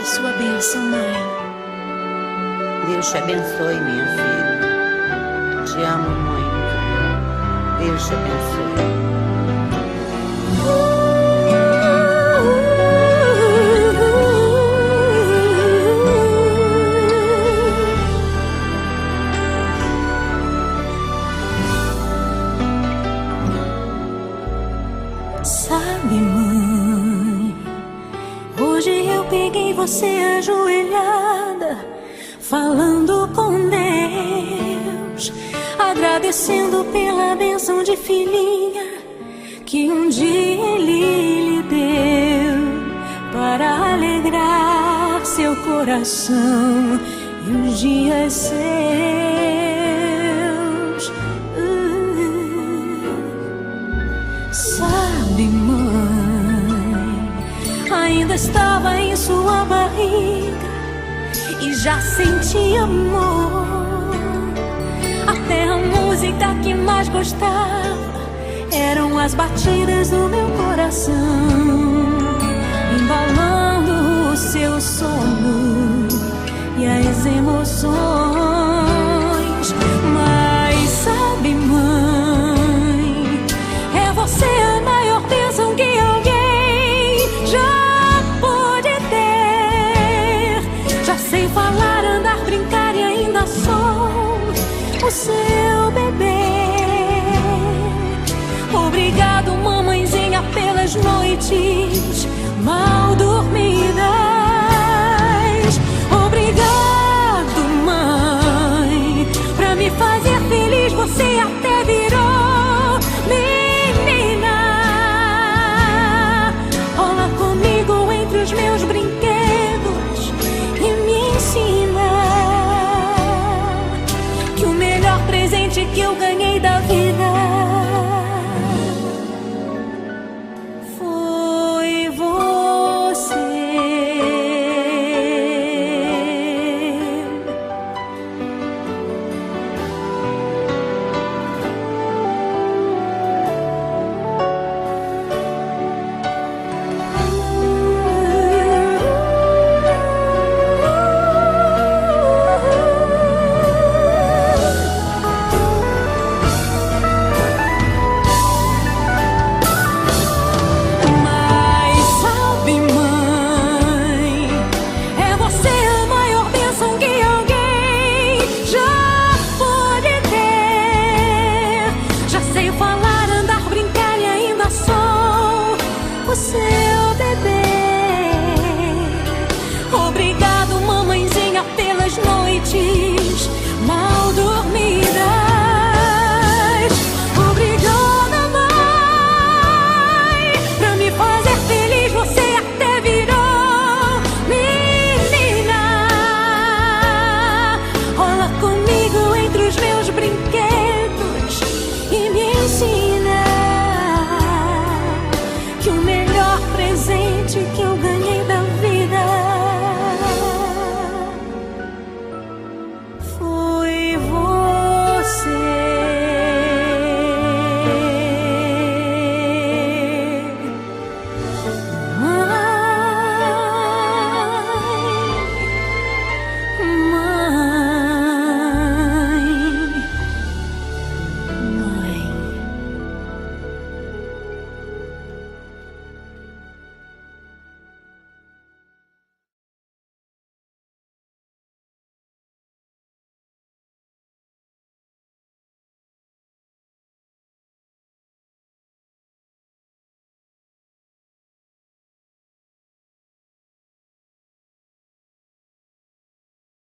sua bênção, mãe. Deus te abençoe, minha filha. Te amo muito. Deus te abençoe. Sabe, mãe, hoje eu peguei você ajoelhada, falando com Deus, agradecendo pela bênção de filhinha que um dia Ele lhe deu, para alegrar seu coração e os dias seus. Sabe, mãe, ainda estava em sua barriga e já sentia amor. Até a música que mais gostava eram as batidas do meu coração, embalando o seu sono e as emoções. Mas sabe, mãe, é você a maior bênção que alguém já pôde ter. Já sei falar, andar, brincar e ainda sou o seu bebê. Obrigado, mamãezinha, pelas noites mal dormidas. Obrigado, mãe, pra me fazer feliz. Você até virou menina. Rola comigo entre os meus brinquedos e me ensina que o melhor presente que eu ganhei da vida foi você. Você